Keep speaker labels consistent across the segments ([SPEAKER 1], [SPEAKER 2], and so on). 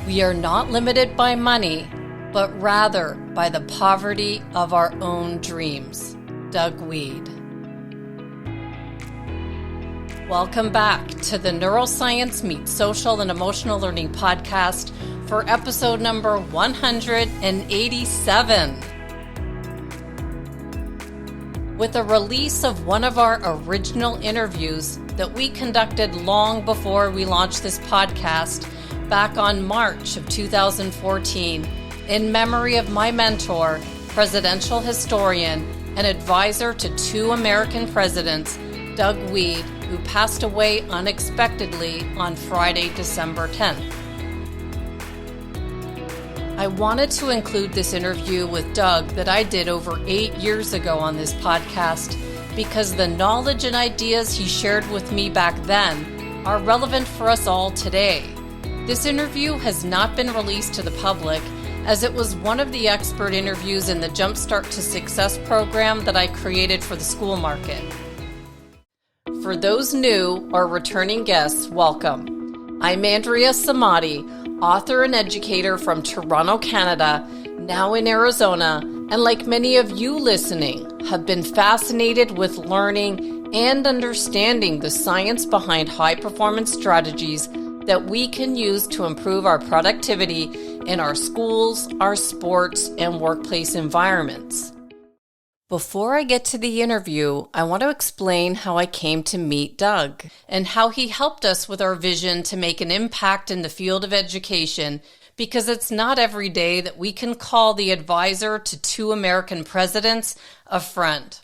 [SPEAKER 1] We are not limited by money, but rather by the poverty of our own dreams. Doug Wead. Welcome back to the Neuroscience Meets Social and Emotional Learning podcast for episode number 187. With the release of one of our original interviews that we conducted long before we launched this podcast back on March of 2014, in memory of my mentor, presidential historian, and advisor to two American presidents, Doug Wead, who passed away unexpectedly on Friday, December 10th. I wanted to include this interview with Doug that I did over 8 years ago on this podcast because the knowledge and ideas he shared with me back then are relevant for us all today. This interview has not been released to the public as it was one of the expert interviews in the Jumpstart to Success program that I created for the school market. For those new or returning guests, welcome. I'm Andrea Samadi, author and educator from Toronto, Canada, now in Arizona, and like many of you listening, have been fascinated with learning and understanding the science behind high-performance strategies that we can use to improve our productivity in our schools, our sports, and workplace environments. Before I get to the interview, I want to explain how I came to meet Doug and how he helped us with our vision to make an impact in the field of education, because it's not every day that we can call the advisor to two American presidents a friend.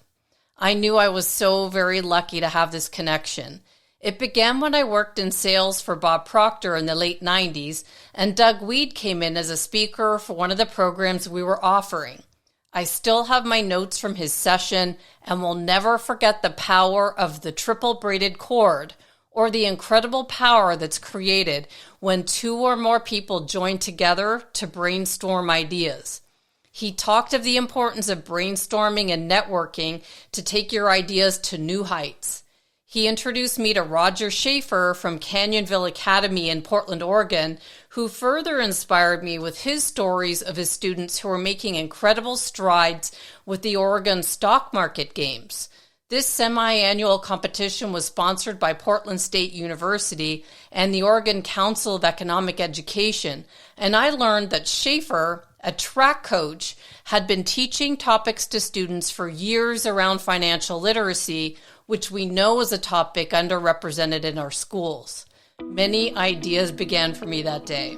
[SPEAKER 1] I knew I was so very lucky to have this connection. It began when I worked in sales for Bob Proctor in the late 90s, and Doug Wead came in as a speaker for one of the programs we were offering. I still have my notes from his session and will never forget the power of the triple braided cord, or the incredible power that's created when two or more people join together to brainstorm ideas. He talked of the importance of brainstorming and networking to take your ideas to new heights. He introduced me to Roger Schaefer from Canyonville Academy in Portland, Oregon, who further inspired me with his stories of his students who were making incredible strides with the Oregon stock market games. This semi-annual competition was sponsored by Portland State University and the Oregon Council of Economic Education, and I learned that Schaefer, a track coach, had been teaching topics to students for years around financial literacy, which we know is a topic underrepresented in our schools. Many ideas began for me that day.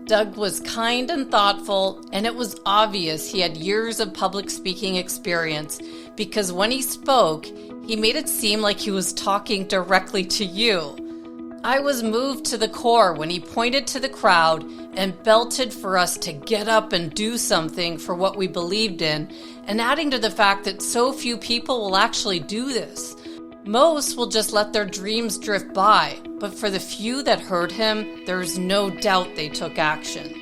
[SPEAKER 1] Doug was kind and thoughtful, and it was obvious he had years of public speaking experience because when he spoke, he made it seem like he was talking directly to you. I was moved to the core when he pointed to the crowd and belted for us to get up and do something for what we believed in, and adding to the fact that so few people will actually do this. Most will just let their dreams drift by, but for the few that heard him, there's no doubt they took action.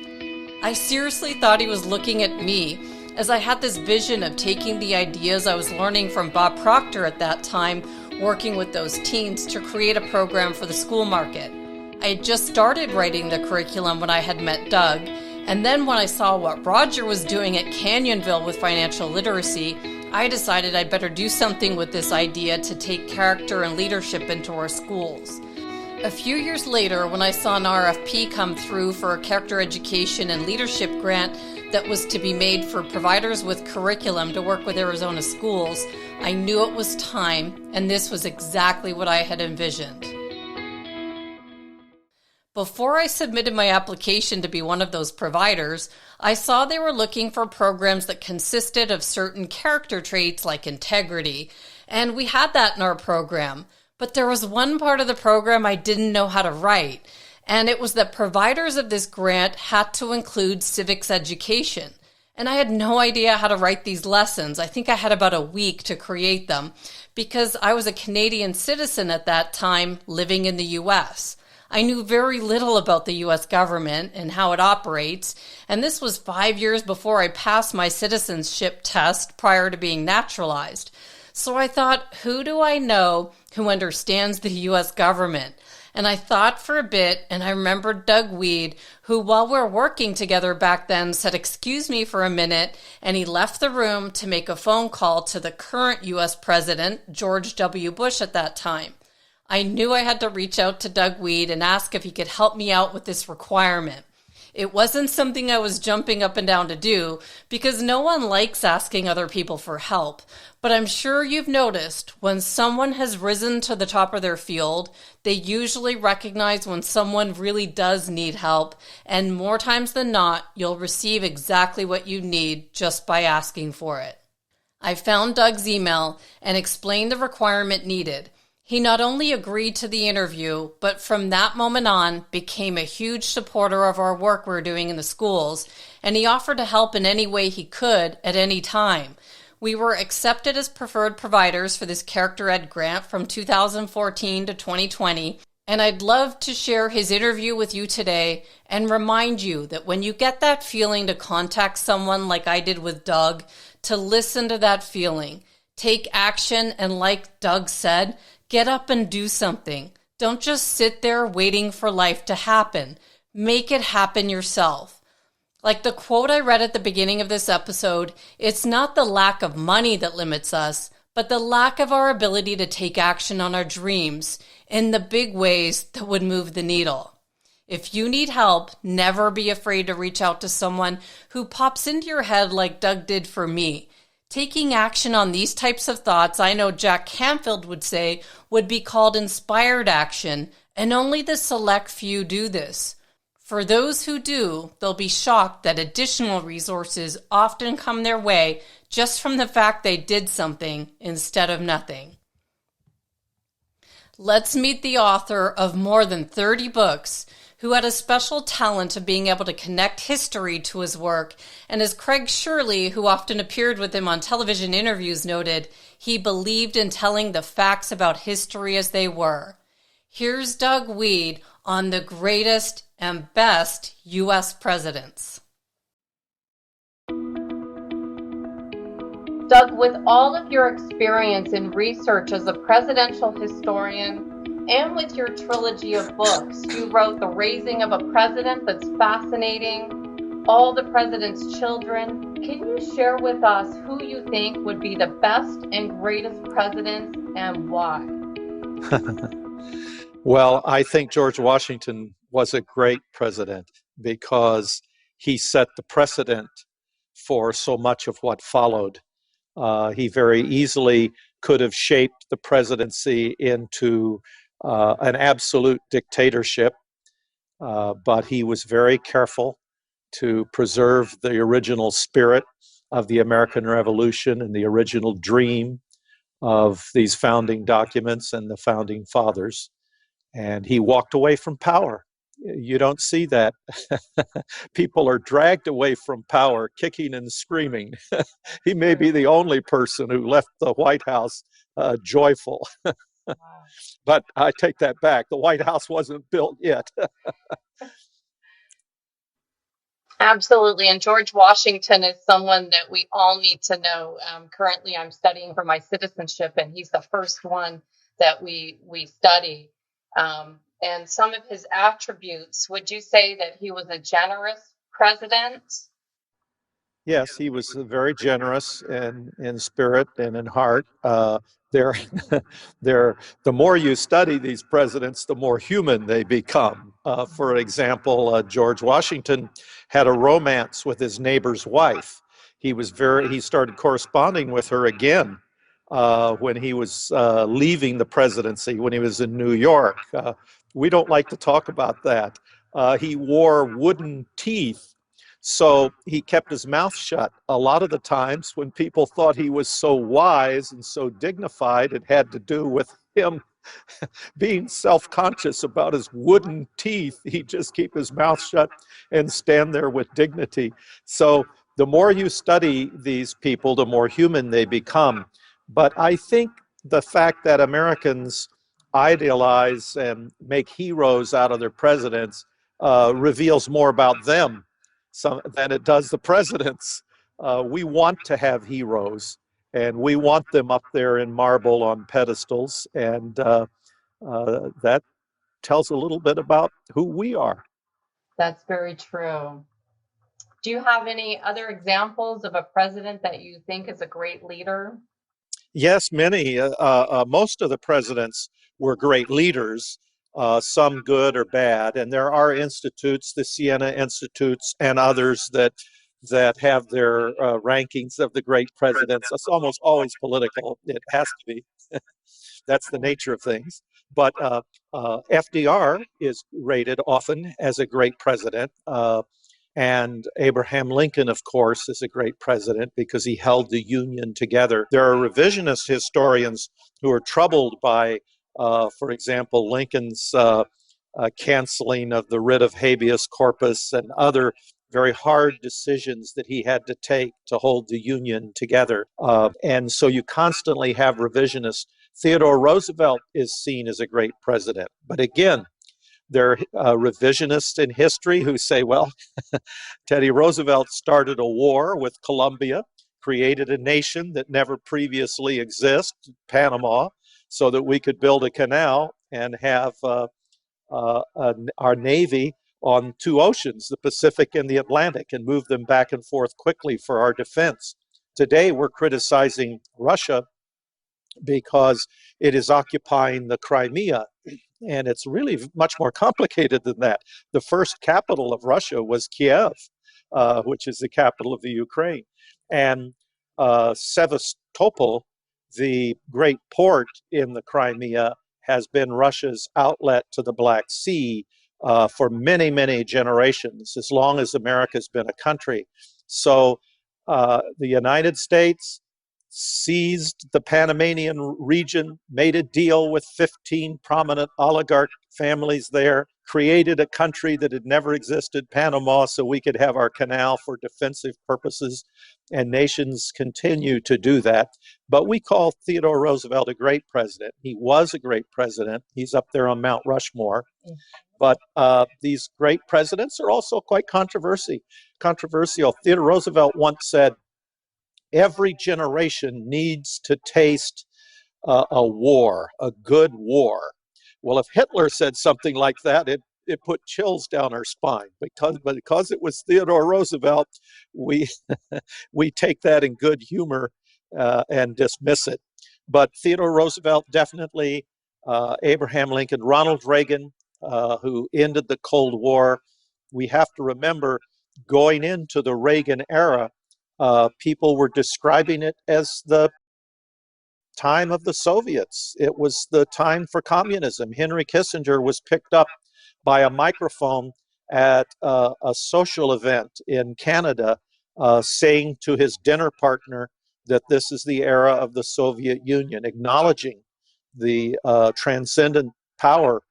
[SPEAKER 1] I seriously thought he was looking at me, as I had this vision of taking the ideas I was learning from Bob Proctor at that time, working with those teens to create a program for the school market. I had just started writing the curriculum when I had met Doug, and then when I saw what Roger was doing at Canyonville with financial literacy, I decided I'd better do something with this idea to take character and leadership into our schools. A few years later, when I saw an RFP come through for a character education and leadership grant that was to be made for providers with curriculum to work with Arizona schools, I knew it was time, and this was exactly what I had envisioned. Before I submitted my application to be one of those providers, I saw they were looking for programs that consisted of certain character traits like integrity, and we had that in our program. But there was one part of the program I didn't know how to write, and it was that providers of this grant had to include civics education. And I had no idea how to write these lessons. I think I had about a week to create them because I was a Canadian citizen at that time living in the U.S. I knew very little about the U.S. government and how it operates, and this was 5 years before I passed my citizenship test prior to being naturalized. So I thought, who do I know who understands the U.S. government? And I thought for a bit, and I remembered Doug Wead, who, while we're working together back then, said, "Excuse me for a minute," and he left the room to make a phone call to the current U.S. President, George W. Bush, at that time. I knew I had to reach out to Doug Wead and ask if he could help me out with this requirement. It wasn't something I was jumping up and down to do because no one likes asking other people for help. But I'm sure you've noticed when someone has risen to the top of their field, they usually recognize when someone really does need help. And more times than not, you'll receive exactly what you need just by asking for it. I found Doug's email and explained the requirement needed. He not only agreed to the interview, but from that moment on became a huge supporter of our work we're doing in the schools, and he offered to help in any way he could at any time. We were accepted as preferred providers for this Character Ed grant from 2014 to 2020, and I'd love to share his interview with you today and remind you that when you get that feeling to contact someone like I did with Doug, to listen to that feeling, take action, and like Doug said, get up and do something. Don't just sit there waiting for life to happen. Make it happen yourself. Like the quote I read at the beginning of this episode, it's not the lack of money that limits us, but the lack of our ability to take action on our dreams in the big ways that would move the needle. If you need help, never be afraid to reach out to someone who pops into your head like Doug did for me. Taking action on these types of thoughts, I know Jack Canfield would say, would be called inspired action, and only the select few do this. For those who do, they'll be shocked that additional resources often come their way just from the fact they did something instead of nothing. Let's meet the author of more than 30 books, who had a special talent of being able to connect history to his work, and as Craig Shirley, who often appeared with him on television interviews, noted, he believed in telling the facts about history as they were. Here's Doug Wead on the greatest and best U.S. presidents. Doug, with all of your experience in research as a presidential historian, and with your trilogy of books, you wrote The Raising of a President that's fascinating, All the President's Children. Can you share with us who you think would be the best and greatest presidents and why?
[SPEAKER 2] Well, I think George Washington was a great president because he set the precedent for so much of what followed. He very easily could have shaped the presidency into an absolute dictatorship, but he was very careful to preserve the original spirit of the American Revolution and the original dream of these founding documents and the founding fathers. And he walked away from power. You don't see that. People are dragged away from power, kicking and screaming. He may be the only person who left the White House joyful. But I take that back. The White House wasn't built yet.
[SPEAKER 1] Absolutely. And George Washington is someone that we all need to know. Currently, I'm studying for my citizenship, and he's the first one that we study. And some of his attributes, would you say that he was a generous president?
[SPEAKER 2] Yes, he was very generous in spirit and in heart. They're, the more you study these presidents, the more human they become. For example, George Washington had a romance with his neighbor's wife. He started corresponding with her again when he was leaving the presidency, when he was in New York. We don't like to talk about that. He wore wooden teeth, so he kept his mouth shut. A lot of the times when people thought he was so wise and so dignified, it had to do with him being self-conscious about his wooden teeth. He'd just keep his mouth shut and stand there with dignity. So the more you study these people, the more human they become. But I think the fact that Americans idealize and make heroes out of their presidents reveals more about them than it does the presidents. We want to have heroes, and we want them up there in marble on pedestals, and that tells a little bit about who we are.
[SPEAKER 1] That's very true. Do you have any other examples of a president that you think is a great leader?
[SPEAKER 2] Yes, many. Most of the presidents were great leaders, some good or bad, and there are institutes, the Siena Institutes, and others that have their rankings of the great presidents. It's almost always political. It has to be. That's the nature of things. But FDR is rated often as a great president. And Abraham Lincoln, of course, is a great president because he held the Union together. There are revisionist historians who are troubled by, for example, Lincoln's canceling of the writ of habeas corpus and other very hard decisions that he had to take to hold the Union together. And so you constantly have revisionists. Theodore Roosevelt is seen as a great president. But again, there are revisionists in history who say, well, Teddy Roosevelt started a war with Colombia, created a nation that never previously existed, Panama, so that we could build a canal and have our Navy on two oceans, the Pacific and the Atlantic, and move them back and forth quickly for our defense. Today, we're criticizing Russia because it is occupying the Crimea. And it's really much more complicated than that. The first capital of Russia was Kiev, which is the capital of the Ukraine. And Sevastopol, the great port in the Crimea, has been Russia's outlet to the Black Sea for many, many generations, as long as America's been a country. So the United States seized the Panamanian region, made a deal with 15 prominent oligarch families there, created a country that had never existed, Panama, so we could have our canal for defensive purposes, and nations continue to do that. But we call Theodore Roosevelt a great president. He was a great president. He's up there on Mount Rushmore. But these great presidents are also quite controversial. Theodore Roosevelt once said, every generation needs to taste a war, a good war. Well, if Hitler said something like that, it put chills down our spine. Because it was Theodore Roosevelt, we we take that in good humor and dismiss it. But Theodore Roosevelt definitely, Abraham Lincoln, Ronald Reagan, who ended the Cold War. We have to remember, going into the Reagan era, people were describing it as the time of the Soviets. It was the time for communism. Henry Kissinger was picked up by a microphone at a social event in Canada, saying to his dinner partner that this is the era of the Soviet Union, acknowledging the transcendent power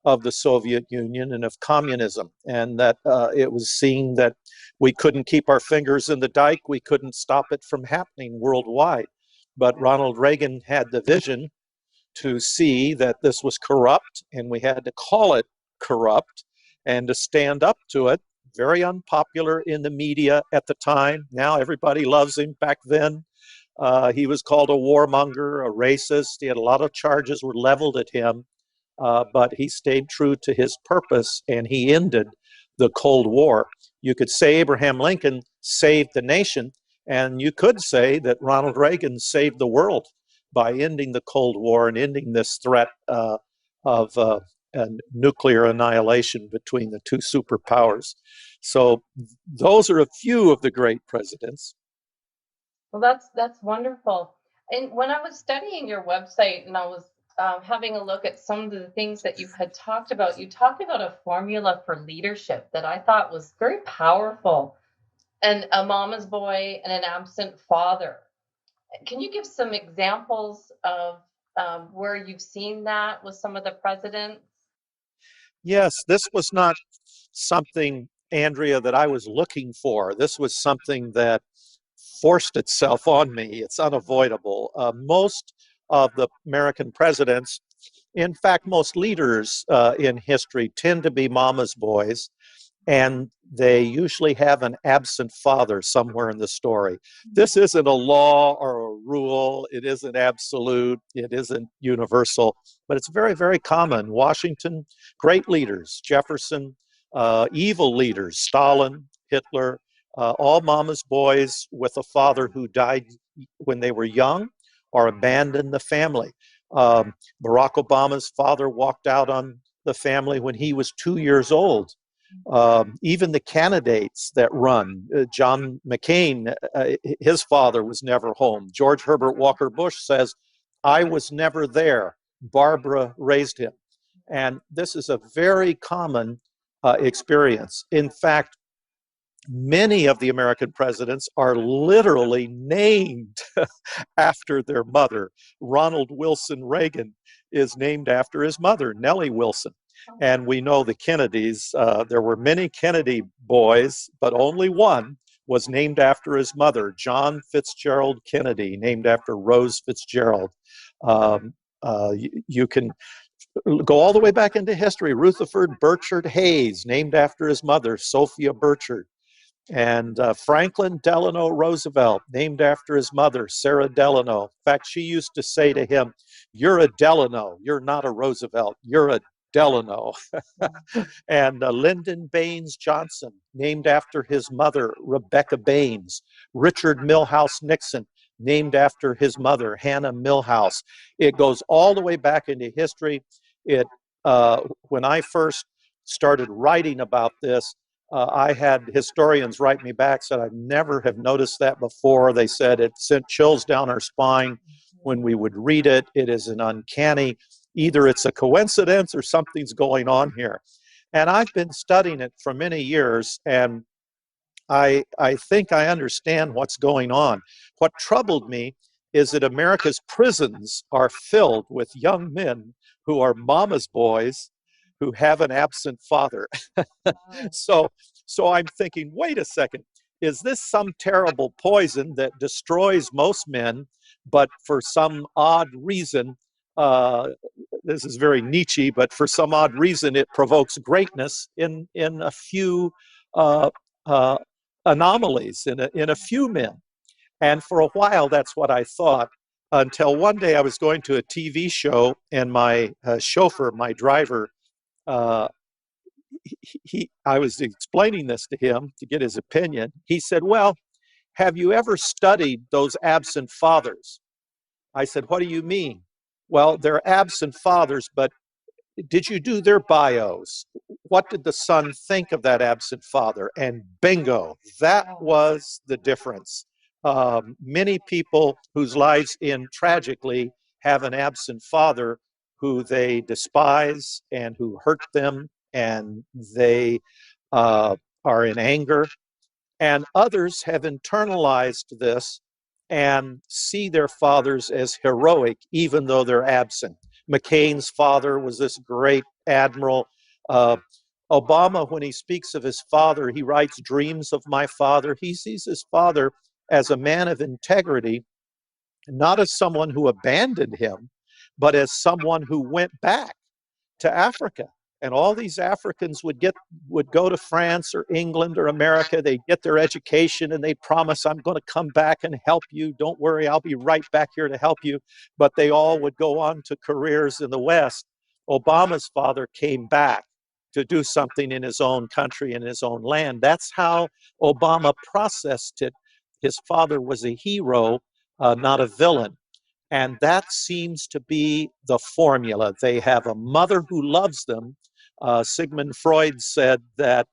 [SPEAKER 2] of the Soviet Union and of communism, and that it was seen that we couldn't keep our fingers in the dike, we couldn't stop it from happening worldwide. But Ronald Reagan had the vision to see that this was corrupt, and we had to call it corrupt and to stand up to it. Very unpopular in the media at the time. Now everybody loves him. Back then, he was called a warmonger, a racist. He had a lot of charges were leveled at him. But he stayed true to his purpose, and he ended the Cold War. You could say Abraham Lincoln saved the nation, and you could say that Ronald Reagan saved the world by ending the Cold War and ending this threat of nuclear annihilation between the two superpowers. So those are a few of the great presidents.
[SPEAKER 1] Well, that's wonderful. And when I was studying your website and I was having a look at some of the things that you had talked about, you talked about a formula for leadership that I thought was very powerful, and a mama's boy and an absent father. Can you give some examples of where you've seen that with some of the presidents?
[SPEAKER 2] Yes, this was not something, Andrea, that I was looking for. This was something that forced itself on me. It's unavoidable. Most of the American presidents, in fact, most leaders in history tend to be mama's boys. and they usually have an absent father somewhere in the story. This isn't a law or a rule. It isn't absolute. It isn't universal, but it's very, very common. Washington, great leaders, Jefferson, evil leaders, Stalin, Hitler, all mama's boys with a father who died when they were young or abandoned the family. Barack Obama's father walked out on the family when he was 2 years old. Even the candidates that run, John McCain, his father was never home. George Herbert Walker Bush says, I was never there. Barbara raised him. And this is a very common experience. In fact, many of the American presidents are literally named after their mother. Ronald Wilson Reagan is named after his mother, Nellie Wilson. And we know the Kennedys, there were many Kennedy boys, but only one was named after his mother, John Fitzgerald Kennedy, named after Rose Fitzgerald. You can go all the way back into history. Rutherford Burchard Hayes, named after his mother, Sophia Burchard. And Franklin Delano Roosevelt, named after his mother, Sarah Delano. In fact, she used to say to him, you're a Delano, you're not a Roosevelt, you're a Delano. And Lyndon Baines Johnson, named after his mother, Rebecca Baines. Richard Milhouse Nixon, named after his mother, Hannah Milhouse. It goes all the way back into history. When I first started writing about this, I had historians write me back, said, I never have noticed that before. They said it sent chills down our spine when we would read it. It is an uncanny, either it's a coincidence or something's going on here. And I've been studying it for many years, and I think I understand what's going on. What troubled me is that America's prisons are filled with young men who are mama's boys who have an absent father. so I'm thinking, wait a second, is this some terrible poison that destroys most men, but for some odd reason, this is very Nietzsche, but for some odd reason it provokes greatness in a few uh, anomalies, in a few men. And for a while, that's what I thought, until one day I was going to a TV show, and my chauffeur, my driver, uh, I was explaining this to him to get his opinion. He said, well, have you ever studied those absent fathers? I said, what do you mean? Well, they're absent fathers, but did you do their bios? What did the son think of that absent father? And bingo, that was the difference. Many people whose lives end tragically have an absent father who they despise and who hurt them, and they are in anger. And others have internalized this and see their fathers as heroic, even though they're absent. McCain's father was this great admiral. Obama, when he speaks of his father, he writes dreams of my father. He sees his father as a man of integrity, not as someone who abandoned him, but as someone who went back to Africa. And all these Africans would go to France or England or America. They'd get their education and they'd promise, I'm going to come back and help you. Don't worry, I'll be right back here to help you. But they all would go on to careers in the West. Obama's father came back to do something in his own country, in his own land. That's how Obama processed it. His father was a hero, not a villain. And that seems to be the formula. They have a mother who loves them. Sigmund Freud said that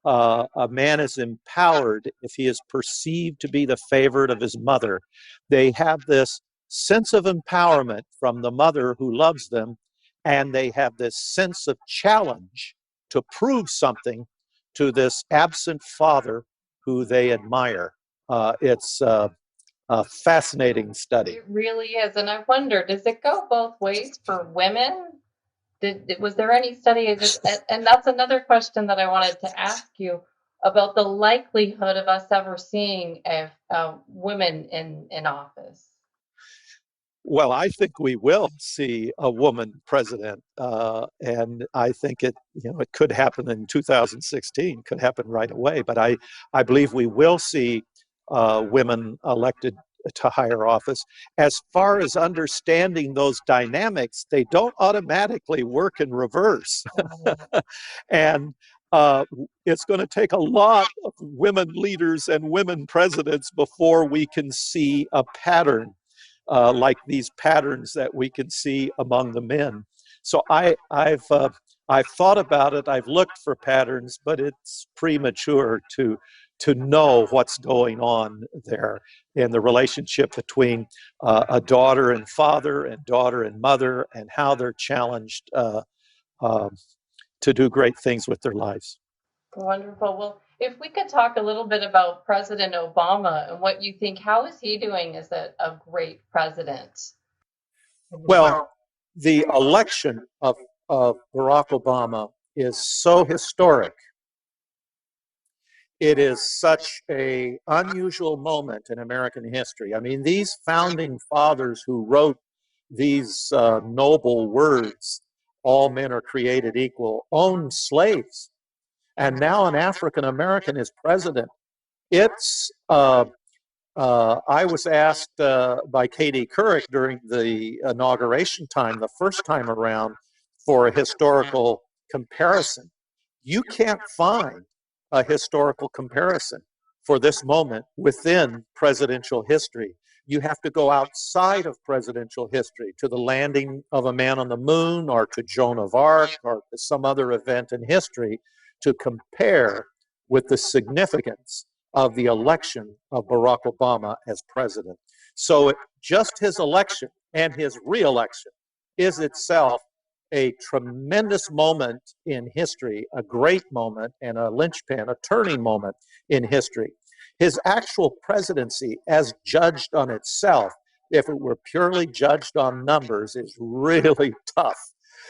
[SPEAKER 2] a man is empowered if he is perceived to be the favorite of his mother. They have this sense of empowerment from the mother who loves them, and they have this sense of challenge to prove something to this absent father who they admire. It's a fascinating study.
[SPEAKER 1] It really is. And I wonder, does it go both ways for women? Was there any study? And that's another question that I wanted to ask you about the likelihood of us ever seeing women in office.
[SPEAKER 2] Well, I think we will see a woman president, and I think it could happen in 2016, could happen right away. But I believe we will see women elected to higher office. As far as understanding those dynamics, they don't automatically work in reverse, and it's going to take a lot of women leaders and women presidents before we can see a pattern like these patterns that we can see among the men. So I've thought about it. I've looked for patterns, but it's premature to know what's going on there in the relationship between a daughter and father and daughter and mother, and how they're challenged uh, to do great things with their lives.
[SPEAKER 1] Wonderful. Well, if we could talk a little bit about President Obama and what you think, how is he doing as a great president?
[SPEAKER 2] Well, the election of Barack Obama is so historic. It is such a unusual moment in American history. I mean, these founding fathers who wrote these noble words, all men are created equal, owned slaves. And now an African American is president. It's I was asked by Katie Couric during the inauguration time, the first time around, for a historical comparison. You can't find a historical comparison for this moment within presidential history. You have to go outside of presidential history to the landing of a man on the moon, or to Joan of Arc, or to some other event in history to compare with the significance of the election of Barack Obama as president. So just his election and his reelection is itself a tremendous moment in history, a great moment, and a linchpin, a turning moment in history. His actual presidency, as judged on itself, if it were purely judged on numbers, is really tough.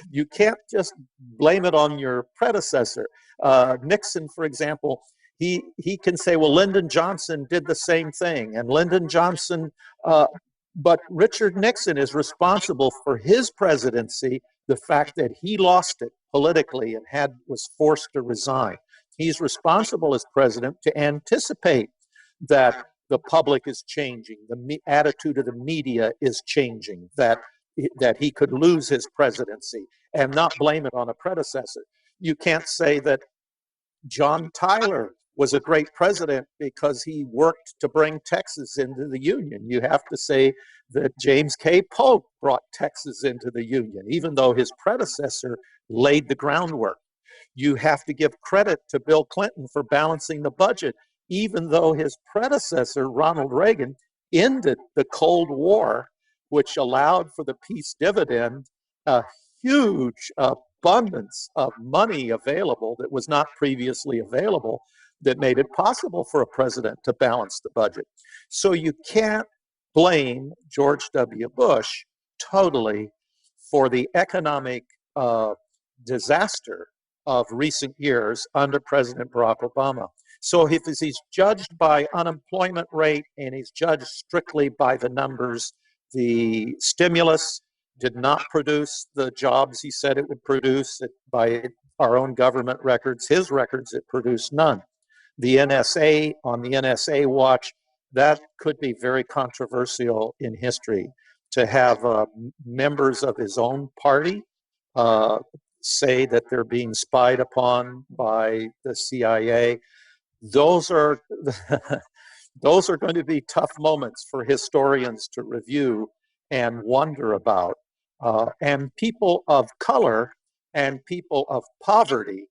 [SPEAKER 2] You can't just blame it on your predecessor. Nixon, for example, he can say, well, Lyndon Johnson did the same thing, and Lyndon Johnson, but Richard Nixon is responsible for his presidency, the fact that he lost it politically and was forced to resign. He's responsible as president to anticipate that the public is changing, the attitude of the media is changing, that he could lose his presidency, and not blame it on a predecessor. You can't say that John Tyler was a great president because he worked to bring Texas into the Union. You have to say that James K. Polk brought Texas into the Union, even though his predecessor laid the groundwork. You have to give credit to Bill Clinton for balancing the budget, even though his predecessor, Ronald Reagan, ended the Cold War, which allowed for the peace dividend, a huge abundance of money available that was not previously available, that made it possible for a president to balance the budget. So you can't blame George W. Bush totally for the economic disaster of recent years under President Barack Obama. So if he's judged by unemployment rate and he's judged strictly by the numbers, the stimulus did not produce the jobs he said it would produce. By our own government records, his records, it produced none. The NSA, on the NSA watch, that could be very controversial in history, to have members of his own party say that they're being spied upon by the CIA. Those are those are going to be tough moments for historians to review and wonder about. And people of color and people of poverty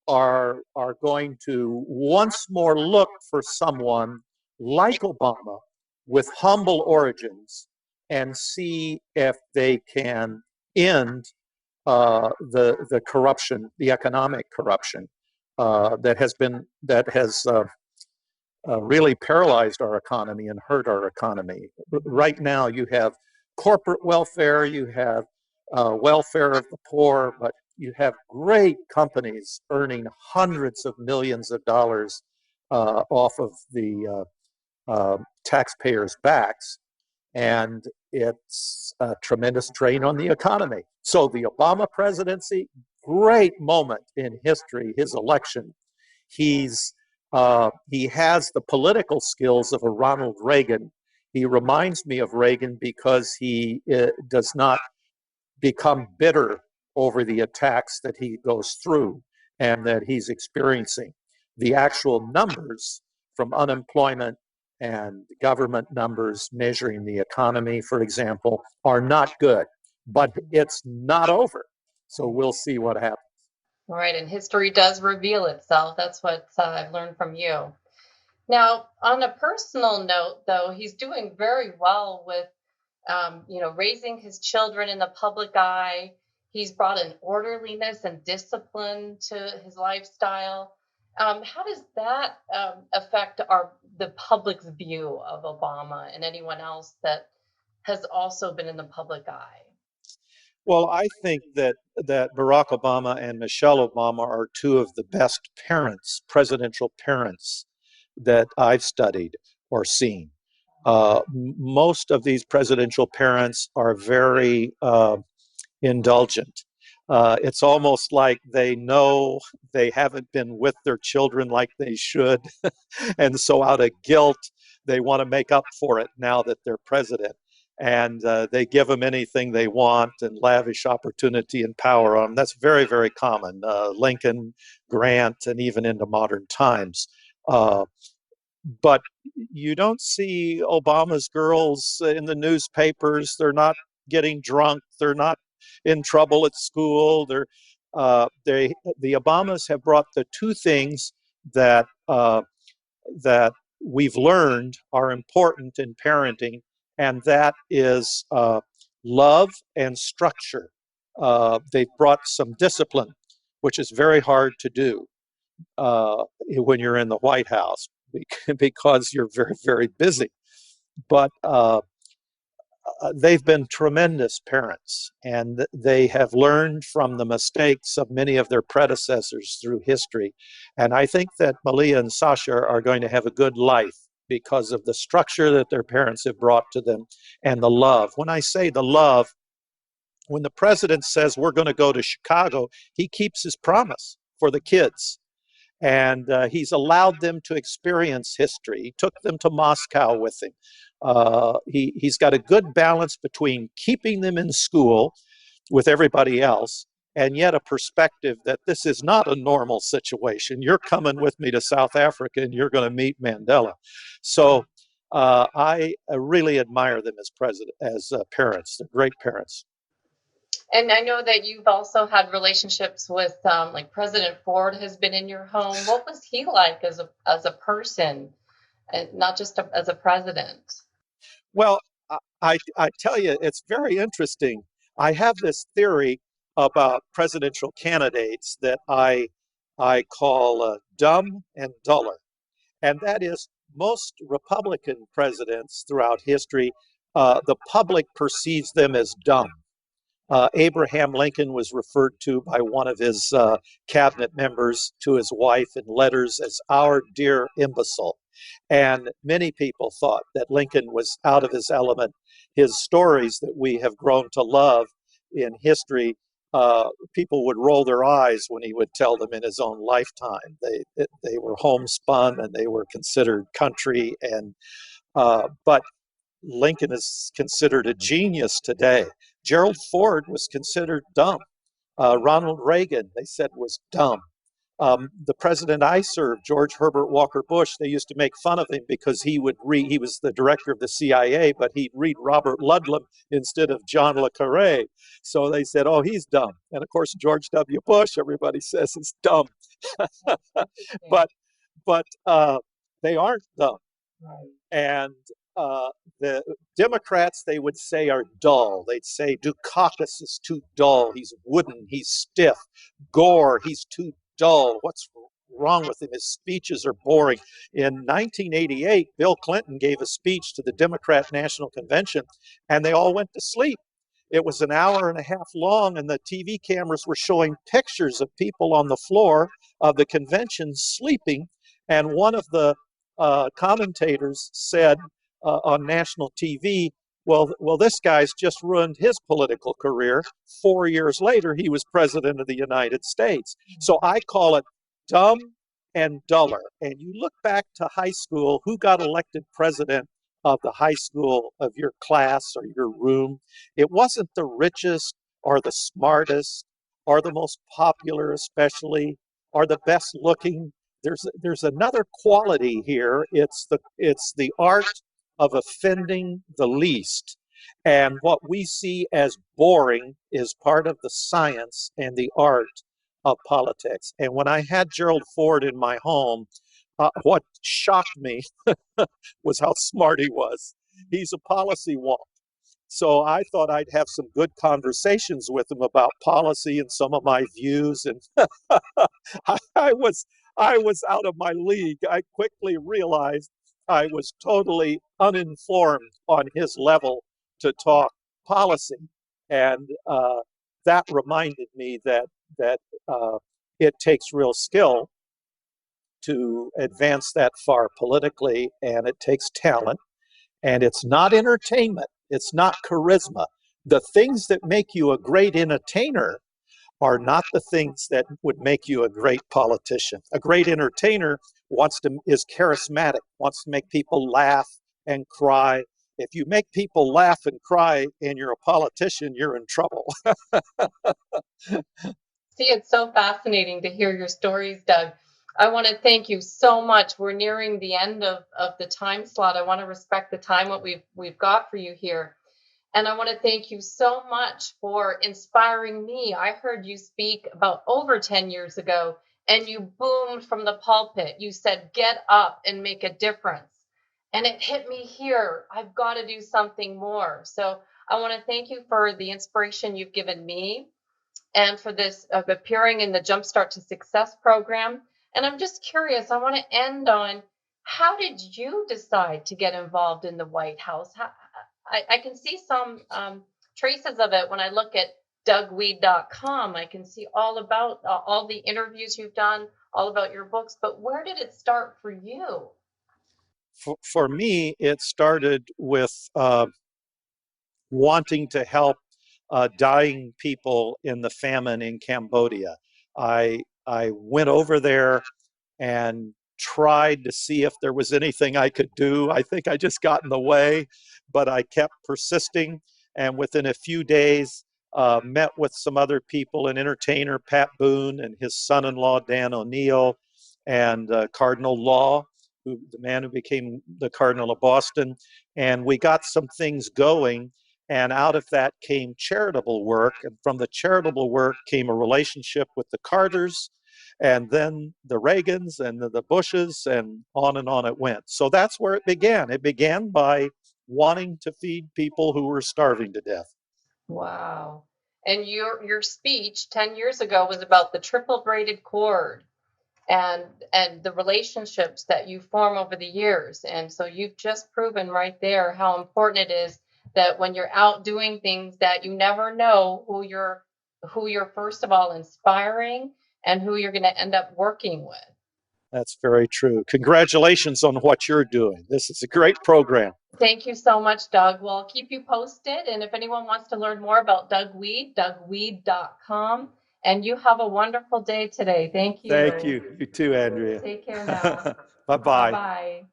[SPEAKER 2] are going to once more look for someone like Obama with humble origins and see if they can end the corruption, the economic corruption that has really paralyzed our economy and hurt our economy. Right now, you have corporate welfare, you have welfare of the poor, but you have great companies earning hundreds of millions of dollars off of the taxpayers' backs. And it's a tremendous strain on the economy. So the Obama presidency, great moment in history, his election. He has the political skills of a Ronald Reagan. He reminds me of Reagan because he does not become bitter over the attacks that he goes through and that he's experiencing. The actual numbers from unemployment and government numbers measuring the economy, for example, are not good, but it's not over. So we'll see what happens.
[SPEAKER 1] Right, and history does reveal itself. That's what I've learned from you. Now, on a personal note, though, he's doing very well with, raising his children in the public eye. He's brought an orderliness and discipline to his lifestyle. How does that affect the public's view of Obama and anyone else that has also been in the public eye?
[SPEAKER 2] Well, I think that Barack Obama and Michelle Obama are two of the best parents, presidential parents, that I've studied or seen. Most of these presidential parents are very indulgent. It's almost like they know they haven't been with their children like they should. And so, out of guilt, they want to make up for it now that they're president. And they give them anything they want and lavish opportunity and power on them. That's very, very common. Lincoln, Grant, and even into modern times. But you don't see Obama's girls in the newspapers. They're not getting drunk. They're not in trouble at school. The Obamas have brought the two things that that we've learned are important in parenting, and that is love and structure. They've brought some discipline, which is very hard to do when you're in the White House because you're very, very busy. But they've been tremendous parents, and they have learned from the mistakes of many of their predecessors through history. And I think that Malia and Sasha are going to have a good life because of the structure that their parents have brought to them and the love. When I say the love, when the president says we're going to go to Chicago, he keeps his promise for the kids. And he's allowed them to experience history. He took them to Moscow with him. He's got a good balance between keeping them in school with everybody else and yet a perspective that this is not a normal situation. You're coming with me to South Africa and you're going to meet Mandela. So I really admire them as parents. They're great parents.
[SPEAKER 1] And I know that you've also had relationships with, like President Ford has been in your home. What was he like as a person, and not just as a president?
[SPEAKER 2] Well, I tell you, it's very interesting. I have this theory about presidential candidates that I call dumb and duller, and that is most Republican presidents throughout history, the public perceives them as dumb. Abraham Lincoln was referred to by one of his cabinet members to his wife in letters as our dear imbecile. And many people thought that Lincoln was out of his element. His stories that we have grown to love in history, people would roll their eyes when he would tell them in his own lifetime. They were homespun and they were considered country. But Lincoln is considered a genius today. Gerald Ford was considered dumb. Ronald Reagan, they said, was dumb. The president I served, George Herbert Walker Bush, they used to make fun of him because he was the director of the CIA, but he'd read Robert Ludlum instead of John le Carré. So they said, oh, he's dumb. And of course, George W. Bush, everybody says is dumb. but they aren't dumb. Right. And the Democrats, they would say, are dull. They'd say Dukakis is too dull. He's wooden. He's stiff. Gore, he's too dull. What's wrong with him? His speeches are boring. In 1988, Bill Clinton gave a speech to the Democrat National Convention, and they all went to sleep. It was an hour and a half long, and the TV cameras were showing pictures of people on the floor of the convention sleeping. And one of the commentators said on national TV, Well, this guy's just ruined his political career. 4 years later, he was president of the United States. So I call it dumb and duller. And you look back to high school, who got elected president of the high school of your class or your room? It wasn't the richest or the smartest or the most popular, especially, or the best looking. There's another quality here. It's the art of offending the least. And what we see as boring is part of the science and the art of politics. And when I had Gerald Ford in my home, what shocked me was how smart he was. He's a policy wonk. So I thought I'd have some good conversations with him about policy and some of my views. And I was I was out of my league. I quickly realized I was totally uninformed on his level to talk policy, and that reminded me that it takes real skill to advance that far politically, and it takes talent, and it's not entertainment, it's not charisma. The things that make you a great entertainer are not the things that would make you a great politician. A great entertainer is charismatic, wants to make people laugh and cry. If you make people laugh and cry and you're a politician, you're in trouble.
[SPEAKER 1] See, it's so fascinating to hear your stories, Doug. I want to thank you so much. We're nearing the end of the time slot. I want to respect the time what we've got for you here. And I want to thank you so much for inspiring me. I heard you speak about over 10 years ago, and you boomed from the pulpit. You said, get up and make a difference. And it hit me here. I've got to do something more. So I want to thank you for the inspiration you've given me and for this appearing in the Jumpstart to Success program. And I'm just curious, I want to end on, how did you decide to get involved in the White House? I can see some traces of it when I look at DougWead.com. I can see all about all the interviews you've done, all about your books. But where did it start for you?
[SPEAKER 2] For me, it started with wanting to help dying people in the famine in Cambodia. I went over there and tried to see if there was anything I could do. I think I just got in the way, but I kept persisting. And within a few days, met with some other people, an entertainer, Pat Boone, and his son-in-law, Dan O'Neill, and Cardinal Law, the man who became the Cardinal of Boston. And we got some things going. And out of that came charitable work. And from the charitable work came a relationship with the Carters, and then the Reagans and the Bushes, and on it went. So that's where it began. It began by wanting to feed people who were starving to death.
[SPEAKER 1] Wow. And your speech 10 years ago was about the triple braided cord and the relationships that you form over the years. And so you've just proven right there how important it is that when you're out doing things, that you never know who you're first of all inspiring and who you're going to end up working with.
[SPEAKER 2] That's very true. Congratulations on what you're doing. This is a great program.
[SPEAKER 1] Thank you so much, Doug. Well, I'll keep you posted. And if anyone wants to learn more about Doug Wead, DougWead.com. And you have a wonderful day today. Thank you.
[SPEAKER 2] Thank you. You too, Andrea.
[SPEAKER 1] Take care now.
[SPEAKER 2] Bye-bye.
[SPEAKER 1] Bye.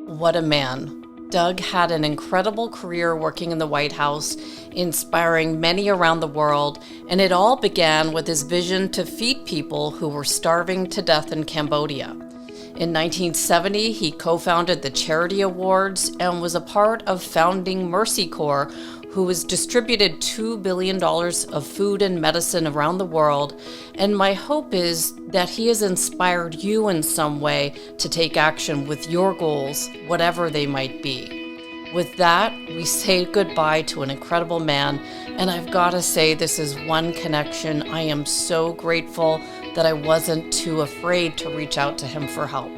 [SPEAKER 1] What a man. Doug had an incredible career working in the White House, inspiring many around the world, and it all began with his vision to feed people who were starving to death in Cambodia. In 1970, he co-founded the Charity Awards and was a part of founding Mercy Corps, who has distributed $2 billion of food and medicine around the world. And my hope is that he has inspired you in some way to take action with your goals, whatever they might be. With that, we say goodbye to an incredible man. And I've got to say, this is one connection. I am so grateful that I wasn't too afraid to reach out to him for help.